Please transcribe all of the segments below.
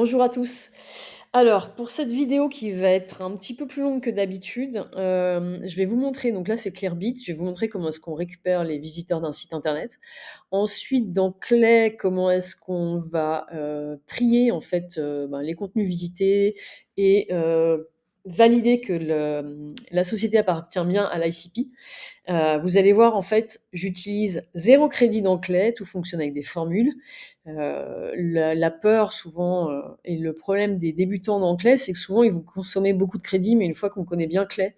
Bonjour à tous. Alors, pour cette vidéo qui va être un petit peu plus longue que d'habitude, je vais vous montrer, donc là c'est Clearbit, je vais vous montrer comment est-ce qu'on récupère les visiteurs d'un site internet. Ensuite, dans Clay, comment est-ce qu'on va trier en fait les contenus visités et valider que la société appartient bien à l'ICP. Vous allez voir, en fait, j'utilise zéro crédit dans Clay, tout fonctionne avec des formules. La peur souvent, et le problème des débutants dans Clay, c'est que souvent ils vont consommer beaucoup de crédit, mais une fois qu'on connaît bien Clay,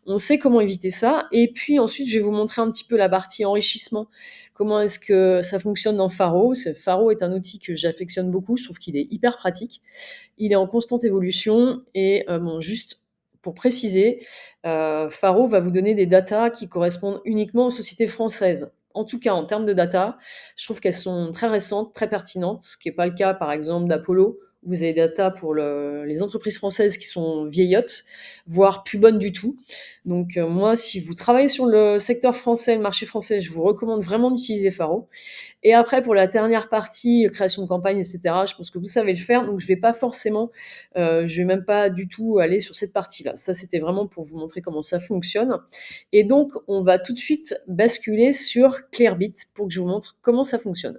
on sait comment éviter ça. Et puis ensuite, je vais vous montrer un petit peu la partie enrichissement. Comment est-ce que ça fonctionne dans Faro? Faro est un outil que j'affectionne beaucoup, je trouve qu'il est hyper pratique. Il est en constante évolution et bon, juste pour préciser, Faro va vous donner des datas qui correspondent uniquement aux sociétés françaises. En tout cas, en termes de data, je trouve qu'elles sont très récentes, très pertinentes, ce qui n'est pas le cas, par exemple, d'Apollo, où vous avez des data pour les entreprises françaises qui sont vieillottes, voire plus bonnes du tout. Donc, moi, si vous travaillez sur le secteur français, le marché français, je vous recommande vraiment d'utiliser Faro. Et après, pour la dernière partie, création de campagne, etc., je pense que vous savez le faire, donc je vais pas forcément, je vais même pas du tout aller sur cette partie-là. Ça, c'était vraiment pour vous montrer comment ça fonctionne. Et donc, on va tout de suite basculer sur Clearbit pour que je vous montre comment ça fonctionne.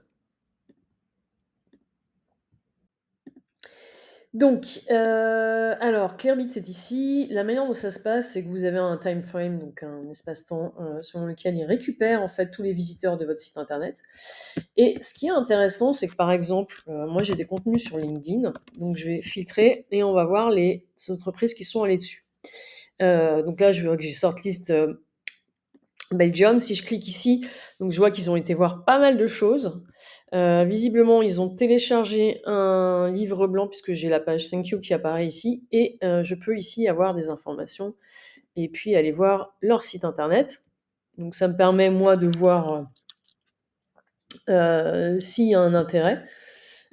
Donc, alors Clearbit, c'est ici. La manière dont ça se passe, c'est que vous avez un time frame, donc un espace-temps, selon lequel il récupère, en fait, tous les visiteurs de votre site internet. Et ce qui est intéressant, c'est que, par exemple, moi, j'ai des contenus sur LinkedIn, donc je vais filtrer et on va voir les entreprises qui sont allées dessus. Donc là, je veux que j'ai shortlist, Belgium. Si je clique ici, donc je vois qu'ils ont été voir pas mal de choses. Visiblement, ils ont téléchargé un livre blanc puisque j'ai la page Thank you qui apparaît ici et je peux ici avoir des informations et puis aller voir leur site internet. Donc ça me permet moi de voir s'il y a un intérêt.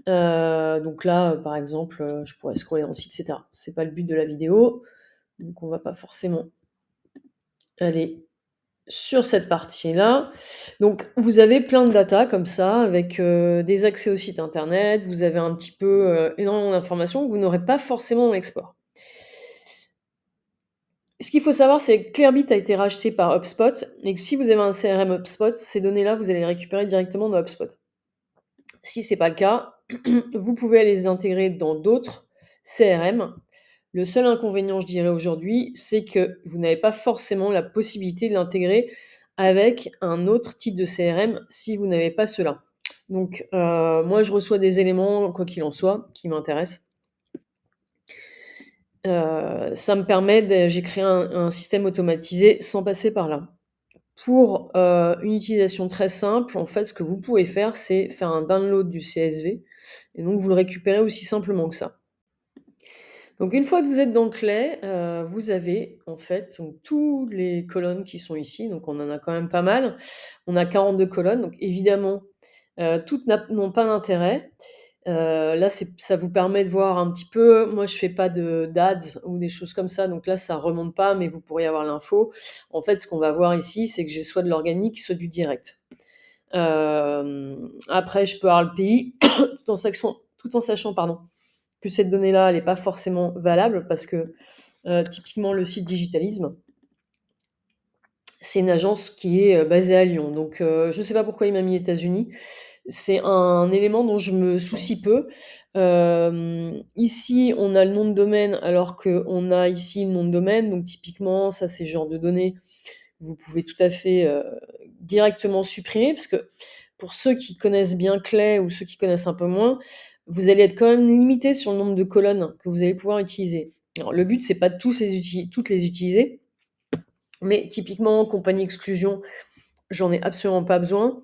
Donc là, par exemple, je pourrais scroller dans le site, etc. C'est pas le but de la vidéo, donc on va pas forcément aller sur cette partie-là. Donc, vous avez plein de data comme ça, avec des accès au site internet. Vous avez un petit peu énormément d'informations que vous n'aurez pas forcément dans l'export. Ce qu'il faut savoir, c'est que Clearbit a été racheté par HubSpot et que si vous avez un CRM HubSpot, ces données-là, vous allez les récupérer directement dans HubSpot. Si ce n'est pas le cas, vous pouvez les intégrer dans d'autres CRM. Le seul inconvénient, je dirais aujourd'hui, c'est que vous n'avez pas forcément la possibilité de l'intégrer avec un autre type de CRM si vous n'avez pas cela. Donc, moi, je reçois des éléments, quoi qu'il en soit, qui m'intéressent. Ça me permet j'ai créé un système automatisé sans passer par là. Pour une utilisation très simple, en fait, ce que vous pouvez faire, c'est faire un download du CSV et donc vous le récupérez aussi simplement que ça. Donc une fois que vous êtes dans Clay, vous avez en fait donc tous les colonnes qui sont ici, donc on en a quand même pas mal. On a 42 colonnes, donc évidemment, toutes n'ont pas d'intérêt. Là, ça vous permet de voir un petit peu. Moi, je fais pas d'ads ou des choses comme ça, donc là, ça remonte pas, mais vous pourriez avoir l'info. En fait, ce qu'on va voir ici, c'est que j'ai soit de l'organique, soit du direct. Après, je peux avoir le pays, tout en sachant, pardon, que cette donnée-là, elle n'est pas forcément valable parce que typiquement, le site Digitalisme, c'est une agence qui est basée à Lyon. Donc, je ne sais pas pourquoi il m'a mis États-Unis. C'est un élément dont je me soucie peu. Ici, on a le nom de domaine alors qu'on a ici le nom de domaine. Donc, typiquement, ça, c'est le genre de données que vous pouvez tout à fait directement supprimer parce que pour ceux qui connaissent bien Clay ou ceux qui connaissent un peu moins, vous allez être quand même limité sur le nombre de colonnes que vous allez pouvoir utiliser. Alors, le but, c'est pas de toutes les utiliser, mais typiquement, compagnie exclusion, j'en ai absolument pas besoin.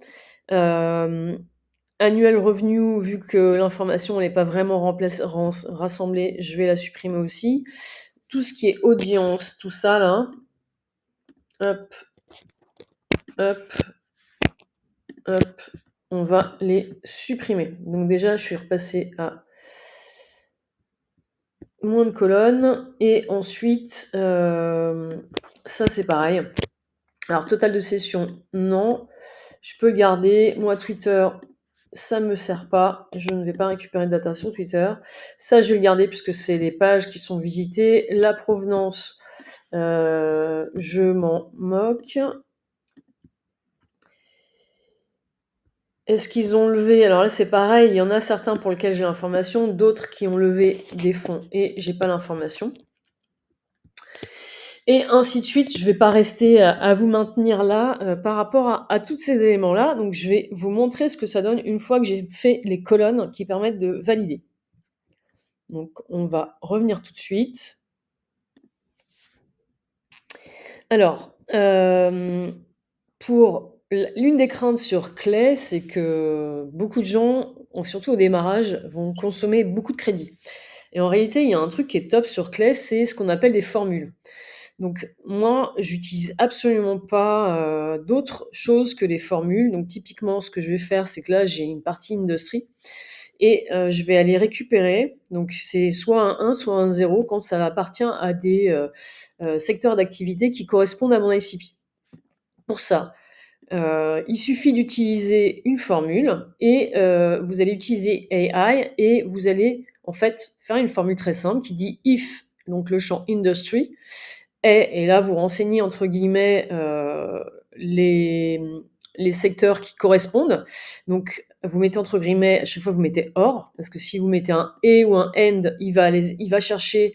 Annuel revenu, vu que l'information n'est pas vraiment rassemblée, je vais la supprimer aussi. Tout ce qui est audience, tout ça là, hop, hop, hop, on va les supprimer. Donc déjà, je suis repassée à moins de colonnes. Et ensuite, ça c'est pareil. Alors, total de sessions, non. Je peux garder. Moi, Twitter, ça me sert pas. Je ne vais pas récupérer de data sur Twitter. Ça, je vais le garder puisque c'est les pages qui sont visitées. La provenance, je m'en moque. Est-ce qu'ils ont levé? Alors là, c'est pareil, il y en a certains pour lesquels j'ai l'information, d'autres qui ont levé des fonds et j'ai pas l'information. Et ainsi de suite, je vais pas rester à vous maintenir là par rapport à tous ces éléments-là. Donc, je vais vous montrer ce que ça donne une fois que j'ai fait les colonnes qui permettent de valider. Donc, on va revenir tout de suite. Alors, pour l'une des craintes sur Clay, c'est que beaucoup de gens, surtout au démarrage, vont consommer beaucoup de crédit. Et en réalité, il y a un truc qui est top sur Clay, c'est ce qu'on appelle des formules. Donc moi, j'utilise absolument pas d'autres choses que les formules. Donc typiquement, ce que je vais faire, c'est que là, j'ai une partie industrie et je vais aller récupérer. Donc c'est soit un 1, soit un 0 quand ça appartient à des secteurs d'activité qui correspondent à mon ICP. Pour ça, il suffit d'utiliser une formule et vous allez utiliser AI et vous allez en fait faire une formule très simple qui dit if, donc le champ industry, et là vous renseignez entre guillemets les secteurs qui correspondent. Donc vous mettez entre guillemets, à chaque fois vous mettez or, parce que si vous mettez un et ou un and, il va chercher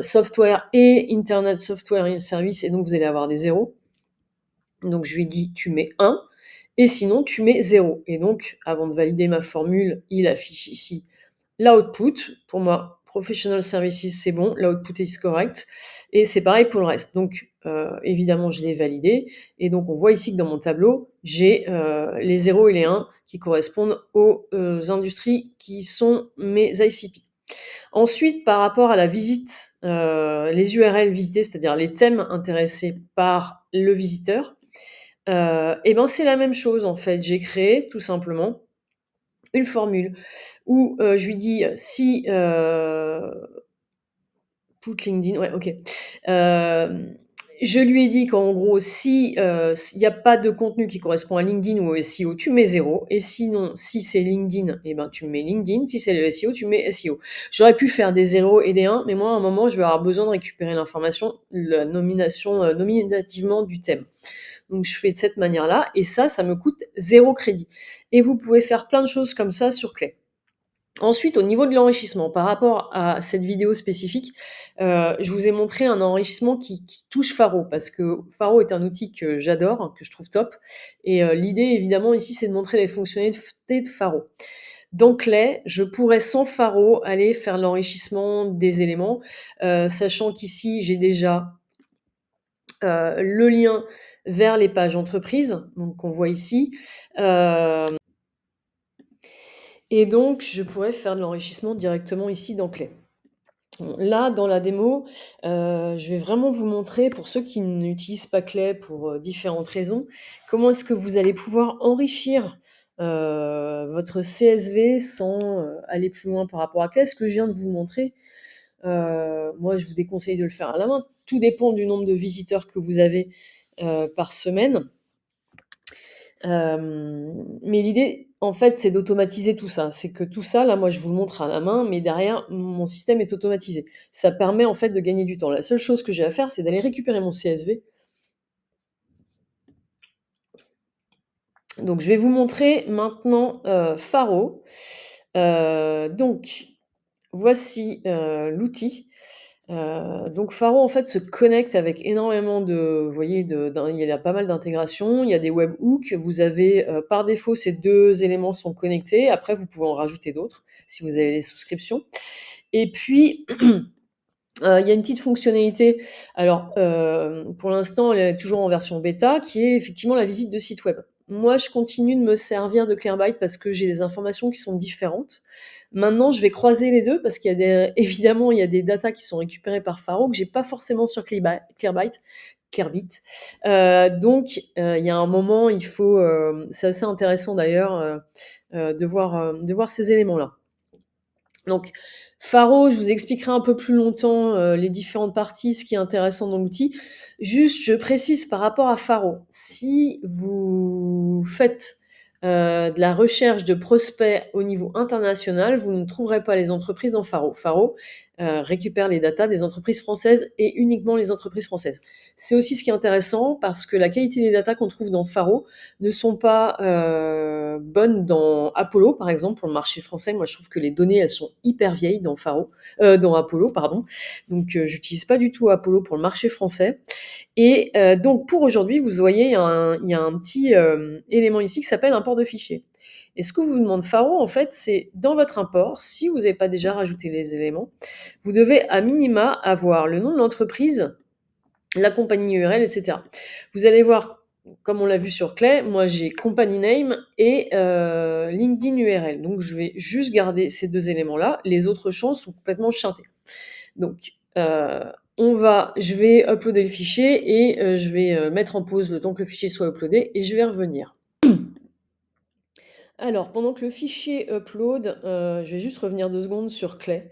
software et internet software service, et donc vous allez avoir des zéros. Donc je lui dis tu mets 1 et sinon tu mets 0. Et donc avant de valider ma formule, il affiche ici l'output. Pour moi, professional services, c'est bon, l'output is correct. Et c'est pareil pour le reste. Donc évidemment, je l'ai validé. Et donc on voit ici que dans mon tableau, j'ai les 0 et les 1 qui correspondent aux industries qui sont mes ICP. Ensuite, par rapport à la visite, les URL visitées, c'est-à-dire les thèmes intéressés par le visiteur, et ben c'est la même chose en fait. J'ai créé tout simplement une formule où je lui dis si put LinkedIn, ouais, ok. Je lui ai dit qu'en gros, si il n'y a pas de contenu qui correspond à LinkedIn ou au SEO, tu mets 0. Et sinon, si c'est LinkedIn, eh ben, tu mets LinkedIn. Si c'est le SEO, tu mets SEO. J'aurais pu faire des 0 et des 1, mais moi, à un moment, je vais avoir besoin de récupérer l'information, la nomination nominativement du thème. Donc, je fais de cette manière-là. Et ça me coûte 0 crédit. Et vous pouvez faire plein de choses comme ça sur Clay. Ensuite, au niveau de l'enrichissement, par rapport à cette vidéo spécifique, je vous ai montré un enrichissement qui touche Faro, parce que Faro est un outil que j'adore, que je trouve top. Et l'idée, évidemment, ici, c'est de montrer les fonctionnalités de Faro. Dans Clay, je pourrais sans Faro aller faire l'enrichissement des éléments, sachant qu'ici, j'ai déjà le lien vers les pages entreprises, donc qu'on voit ici. Et donc, je pourrais faire de l'enrichissement directement ici dans Clay. Là, dans la démo, je vais vraiment vous montrer, pour ceux qui n'utilisent pas Clay pour différentes raisons, comment est-ce que vous allez pouvoir enrichir votre CSV sans aller plus loin par rapport à Clay. Ce que je viens de vous montrer, moi, je vous déconseille de le faire à la main. Tout dépend du nombre de visiteurs que vous avez par semaine. Mais l'idée, en fait, c'est d'automatiser tout ça. C'est que tout ça, là, moi, je vous le montre à la main, mais derrière, mon système est automatisé. Ça permet, en fait, de gagner du temps. La seule chose que j'ai à faire, c'est d'aller récupérer mon CSV. Donc, je vais vous montrer maintenant Faro. Donc, voici l'outil. Donc Faro en fait se connecte avec énormément de, vous voyez, il y a pas mal d'intégrations, il y a des webhooks, vous avez par défaut ces 2 éléments sont connectés, après vous pouvez en rajouter d'autres si vous avez les souscriptions. Et puis il y a une petite fonctionnalité, alors pour l'instant elle est toujours en version bêta, qui est effectivement la visite de site web. Moi je continue de me servir de Clearbyte parce que j'ai des informations qui sont différentes. Maintenant je vais croiser les deux parce qu'il y a évidemment il y a des datas qui sont récupérées par Faro que j'ai pas forcément sur Clearbit. Donc il y a un moment il faut, c'est assez intéressant d'ailleurs de voir ces éléments-là. Donc, Faro, je vous expliquerai un peu plus longtemps les différentes parties, ce qui est intéressant dans l'outil. Juste, je précise par rapport à Faro, si vous faites de la recherche de prospects au niveau international, vous ne trouverez pas les entreprises dans Faro. Faro récupère les datas des entreprises françaises et uniquement les entreprises françaises. C'est aussi ce qui est intéressant parce que la qualité des datas qu'on trouve dans Faro ne sont pas bonnes dans Apollo, par exemple, pour le marché français. Moi, je trouve que les données, elles sont hyper vieilles dans dans Apollo, pardon. Donc, j'utilise pas du tout Apollo pour le marché français. Et donc, pour aujourd'hui, vous voyez, il y a un petit élément ici qui s'appelle import de fichiers. Et ce que vous demande Faro, en fait, c'est dans votre import, si vous n'avez pas déjà rajouté les éléments, vous devez à minima avoir le nom de l'entreprise, la compagnie URL, etc. Vous allez voir, comme on l'a vu sur Clay, moi j'ai company name et LinkedIn URL. Donc je vais juste garder ces deux éléments-là. Les autres champs sont complètement chantés. Donc je vais uploader le fichier et je vais mettre en pause le temps que le fichier soit uploadé et je vais revenir. Alors, pendant que le fichier upload, je vais juste revenir 2 secondes sur Clay,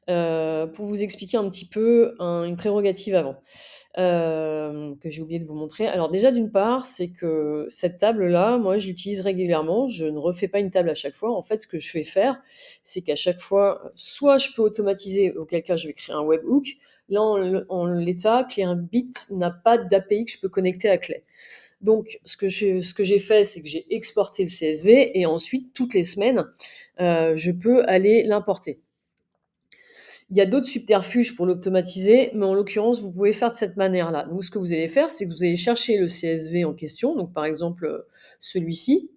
pour vous expliquer un petit peu une prérogative avant, que j'ai oublié de vous montrer. Alors déjà, d'une part, c'est que cette table-là, moi, je l'utilise régulièrement. Je ne refais pas une table à chaque fois. En fait, ce que je fais faire, c'est qu'à chaque fois, soit je peux automatiser, auquel cas je vais créer un webhook. Là, en l'état, Clearbit n'a pas d'API que je peux connecter à Clay. Donc, ce que j'ai fait, c'est que j'ai exporté le CSV et ensuite, toutes les semaines, je peux aller l'importer. Il y a d'autres subterfuges pour l'automatiser, mais en l'occurrence, vous pouvez faire de cette manière-là. Donc, ce que vous allez faire, c'est que vous allez chercher le CSV en question, donc par exemple celui-ci,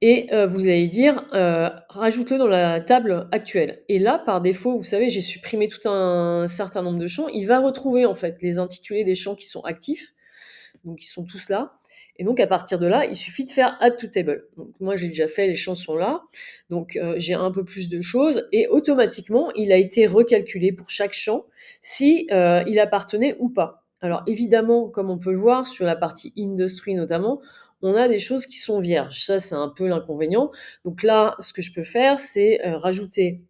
et vous allez dire rajoute-le dans la table actuelle. Et là, par défaut, vous savez, j'ai supprimé tout un certain nombre de champs. Il va retrouver en fait les intitulés des champs qui sont actifs. Donc, ils sont tous là. Et donc, à partir de là, il suffit de faire Add to Table. Donc, moi, j'ai déjà fait les chansons là. Donc, j'ai un peu plus de choses. Et automatiquement, il a été recalculé pour chaque champ si il appartenait ou pas. Alors, évidemment, comme on peut le voir sur la partie Industry notamment, on a des choses qui sont vierges. Ça, c'est un peu l'inconvénient. Donc là, ce que je peux faire, c'est rajouter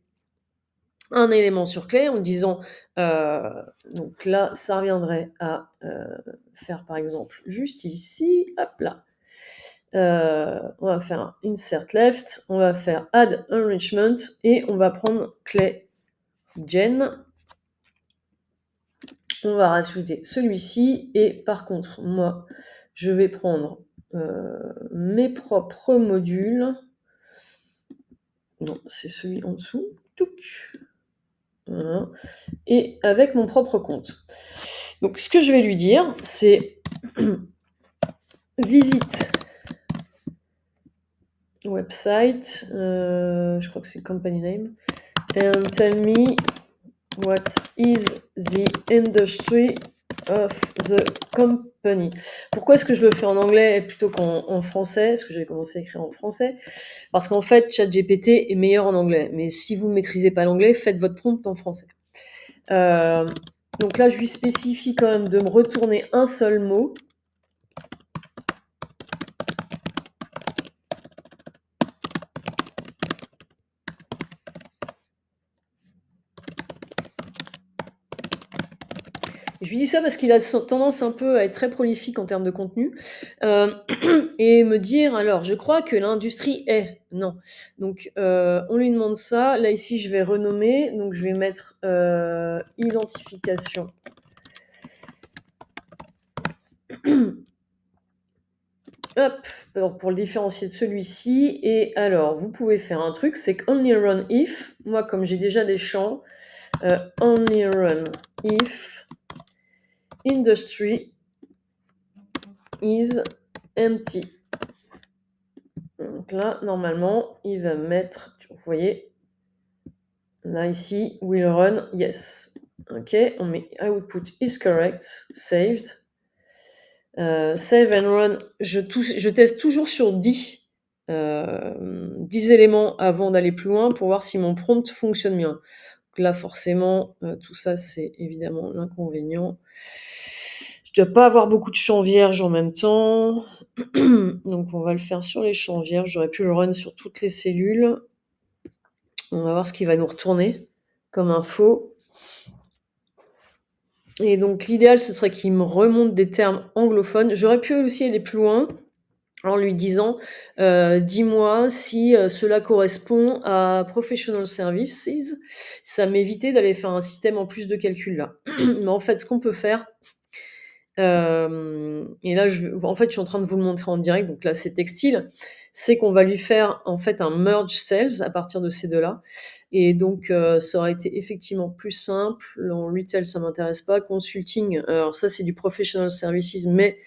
un élément sur clé en disant, donc là, ça reviendrait à faire par exemple juste ici, hop là. On va faire un insert left, on va faire add enrichment et on va prendre clé gen. On va rajouter celui-ci et par contre, moi, je vais prendre mes propres modules. Non, c'est celui en dessous. Touc. Voilà. Et avec mon propre compte. Donc, ce que je vais lui dire, c'est visite website, je crois que c'est company name, and tell me what is the industry of the company. Pourquoi est-ce que je le fais en anglais plutôt qu'en français? Parce que j'avais commencé à écrire en français. Parce qu'en fait, ChatGPT est meilleur en anglais. Mais si vous ne maîtrisez pas l'anglais, faites votre prompt en français. Donc là, je lui spécifie quand même de me retourner un seul mot. Je lui dis ça parce qu'il a tendance un peu à être très prolifique en termes de contenu et me dire alors je crois que l'industrie est non. Donc on lui demande ça. Là ici je vais renommer, donc je vais mettre identification. Hop, pour le différencier de celui-ci. Et alors vous pouvez faire un truc, c'est que only run if. Moi comme j'ai déjà des champs, only run if industry is empty. Donc là, normalement, il va mettre, vous voyez, là ici, will run, yes. Ok, on met output is correct, saved. Save and run, je teste toujours sur 10 éléments avant d'aller plus loin pour voir si mon prompt fonctionne bien. Donc là, forcément, tout ça, c'est évidemment l'inconvénient. Je dois pas avoir beaucoup de champs vierges en même temps. Donc on va le faire sur les champs vierges. J'aurais pu le run sur toutes les cellules. On va voir ce qu'il va nous retourner comme info. Et donc l'idéal, ce serait qu'il me remonte des termes anglophones. J'aurais pu aussi aller plus loin en lui disant, «Dis-moi si, cela correspond à professional services». Ça m'évitait d'aller faire un système en plus de calcul là. Mais en fait, ce qu'on peut faire, et là en fait, je suis en train de vous le montrer en direct, donc là, c'est textile. C'est qu'on va lui faire, en fait, un merge sales à partir de ces 2 là et donc ça aurait été effectivement plus simple. En retail, ça m'intéresse pas. Consulting, alors ça, c'est du professional services, mais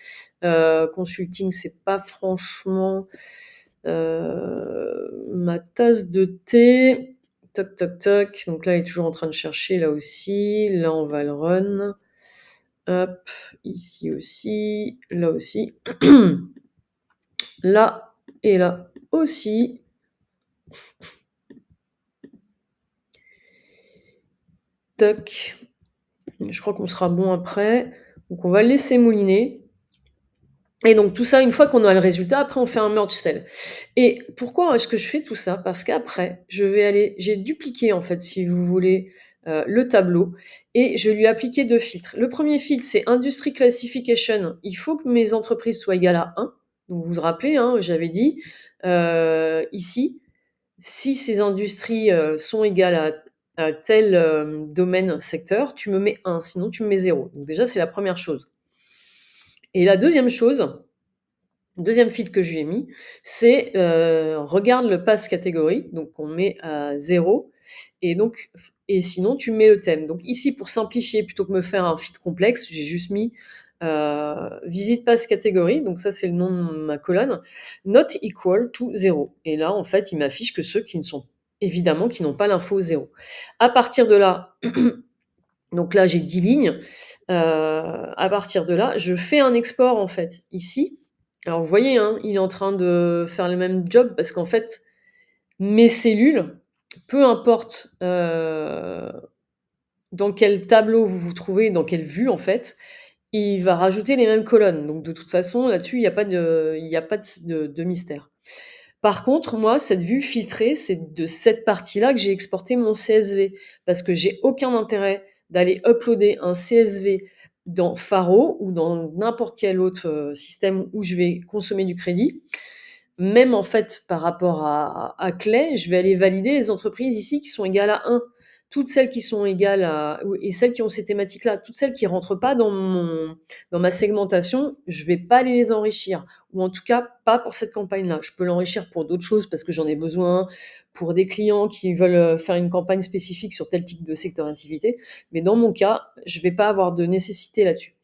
consulting, c'est pas franchement, ma tasse de thé. Toc, toc, toc. Donc là, il est toujours en train de chercher, là aussi. Là, on va le run. Hop, ici aussi, là aussi. Là et là aussi. Toc. Je crois qu'on sera bon après. Donc on va le laisser mouliner. Et donc tout ça, une fois qu'on a le résultat, après on fait un merge cell. Et pourquoi est-ce que je fais tout ça? Parce qu'après, j'ai dupliqué en fait, si vous voulez, le tableau et je lui ai appliqué 2 filtres. Le premier filtre, c'est Industry Classification. Il faut que mes entreprises soient égales à 1. Donc vous vous rappelez, hein, j'avais dit, ici, si ces industries, sont égales à tel, domaine, secteur, tu me mets 1, sinon tu me mets 0. Donc déjà, c'est la première chose. Et la deuxième chose, deuxième filtre que je lui ai mis, c'est regarde le pass catégorie, donc on met à 0, et sinon tu mets le thème. Donc ici, pour simplifier, plutôt que me faire un filtre complexe, j'ai juste mis visite pass catégorie, donc ça c'est le nom de ma colonne, not equal to 0. Et là, en fait, il m'affiche que ceux qui ne sont évidemment qui n'ont pas l'info 0. À partir de là, donc là j'ai 10 lignes. À partir de là, je fais un export en fait ici. Alors vous voyez, hein, il est en train de faire le même job parce qu'en fait, mes cellules, peu importe dans quel tableau vous vous trouvez, dans quelle vue en fait, il va rajouter les mêmes colonnes. Donc de toute façon, là-dessus, il y a pas de mystère. Par contre, moi, cette vue filtrée, c'est de cette partie-là que j'ai exporté mon CSV parce que j'ai aucun intérêt d'aller uploader un CSV dans Faro ou dans n'importe quel autre système où je vais consommer du crédit. Même en fait, par rapport à Clay, je vais aller valider les entreprises ici qui sont égales à 1. Toutes celles qui sont égales à, et celles qui ont ces thématiques-là, toutes celles qui rentrent pas dans ma segmentation, je vais pas aller les enrichir. Ou en tout cas, pas pour cette campagne-là. Je peux l'enrichir pour d'autres choses parce que j'en ai besoin, pour des clients qui veulent faire une campagne spécifique sur tel type de secteur d'activité. Mais dans mon cas, je vais pas avoir de nécessité là-dessus.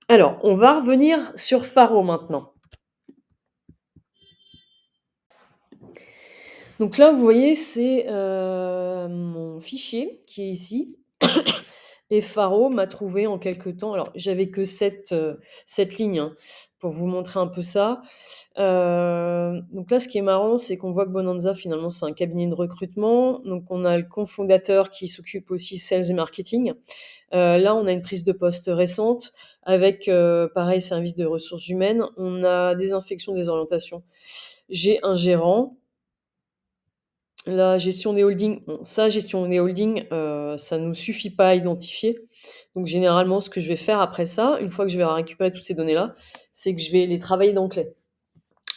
Alors, on va revenir sur Faro maintenant. Donc là, vous voyez, c'est mon fichier qui est ici. Et Faro m'a trouvé en quelque temps. Alors, j'avais que 7 lignes hein, pour vous montrer un peu ça. Donc là, ce qui est marrant, c'est qu'on voit que Bonanza, finalement, c'est un cabinet de recrutement. Donc, on a le cofondateur qui s'occupe aussi sales et marketing. Là, on a une prise de poste récente avec, pareil, service de ressources humaines. On a des infections, des orientations. J'ai un gérant. La gestion des holdings, bon ça, gestion des holdings, ça nous suffit pas à identifier. Donc généralement, ce que je vais faire après ça, une fois que je vais récupérer toutes ces données-là, c'est que je vais les travailler dans Clay.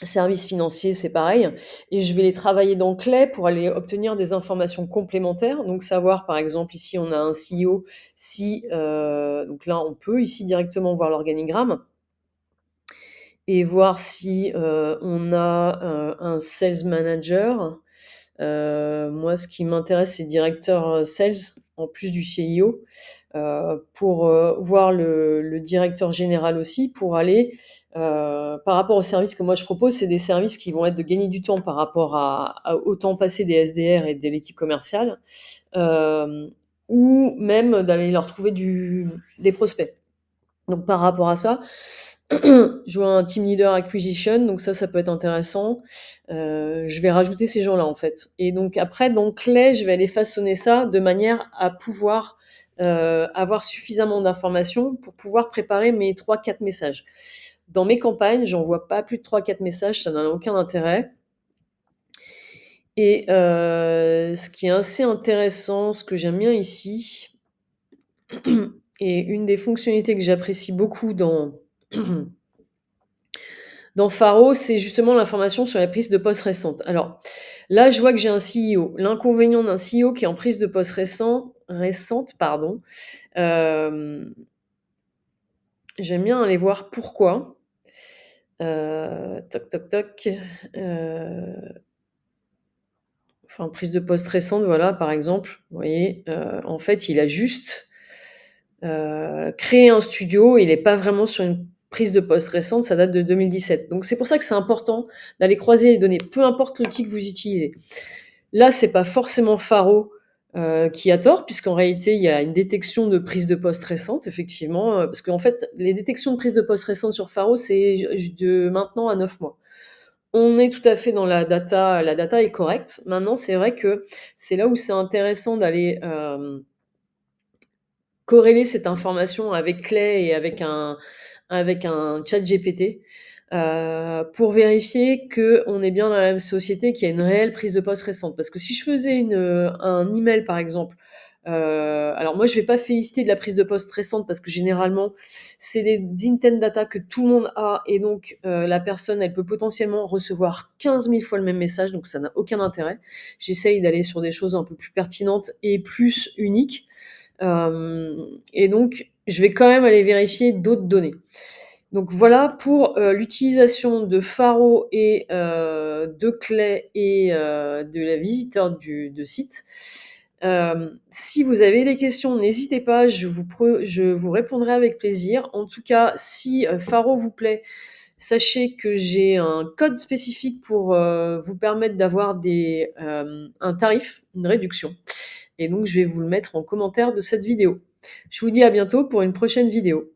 Services financiers, c'est pareil et je vais les travailler dans Clay pour aller obtenir des informations complémentaires. Donc savoir, par exemple, ici, on a un CEO, si, donc là, on peut ici directement voir l'organigramme et voir si, on a, un sales manager. Moi, ce qui m'intéresse, c'est directeur sales, en plus du CIO, pour voir le directeur général aussi, pour aller, par rapport aux services que moi je propose, c'est des services qui vont être de gagner du temps par rapport au temps passé des SDR et de l'équipe commerciale, ou même d'aller leur trouver des prospects. Donc par rapport à ça, je vois un team leader acquisition, donc ça peut être intéressant. Je vais rajouter ces gens-là en fait. Et donc après, dans Clay, je vais aller façonner ça de manière à pouvoir avoir suffisamment d'informations pour pouvoir préparer mes 3-4 messages. Dans mes campagnes, j'envoie pas plus de 3-4 messages, ça n'a aucun intérêt. Et ce qui est assez intéressant, ce que j'aime bien ici, et une des fonctionnalités que j'apprécie beaucoup dans Dans Faro, c'est justement l'information sur la prise de poste récente. Alors, là, je vois que j'ai un CEO. L'inconvénient d'un CEO qui est en prise de poste récente, pardon, hem, j'aime bien aller voir pourquoi. Toc, toc, toc, enfin, prise de poste récente, voilà, par exemple, vous voyez? En fait, il a juste, créé un studio, il est pas vraiment sur une prise de poste récente, ça date de 2017. Donc c'est pour ça que c'est important d'aller croiser les données, peu importe l'outil que vous utilisez. Là, c'est pas forcément Faro, qui a tort, puisqu'en réalité, il y a une détection de prise de poste récente, effectivement, parce qu'en fait, les détections de prise de poste récente sur Faro, c'est de maintenant à 9 mois. On est tout à fait dans la data est correcte. Maintenant, c'est vrai que c'est là où c'est intéressant d'aller, corréler cette information avec Clay et avec un chat GPT pour vérifier qu'on est bien dans la même société, qu'il y a une réelle prise de poste récente. Parce que si je faisais un email, par exemple, alors moi, je vais pas féliciter de la prise de poste récente parce que généralement, c'est des intent data que tout le monde a et donc la personne, elle peut potentiellement recevoir 15 000 fois le même message, donc ça n'a aucun intérêt. J'essaye d'aller sur des choses un peu plus pertinentes et plus uniques. Et donc, je vais quand même aller vérifier d'autres données. Donc voilà pour l'utilisation de Faro et de Clay et de la visiteur de site. Si vous avez des questions, n'hésitez pas, je vous répondrai avec plaisir. En tout cas, si Faro vous plaît, sachez que j'ai un code spécifique pour vous permettre d'avoir un tarif, une réduction. Et donc, je vais vous le mettre en commentaire de cette vidéo. Je vous dis à bientôt pour une prochaine vidéo.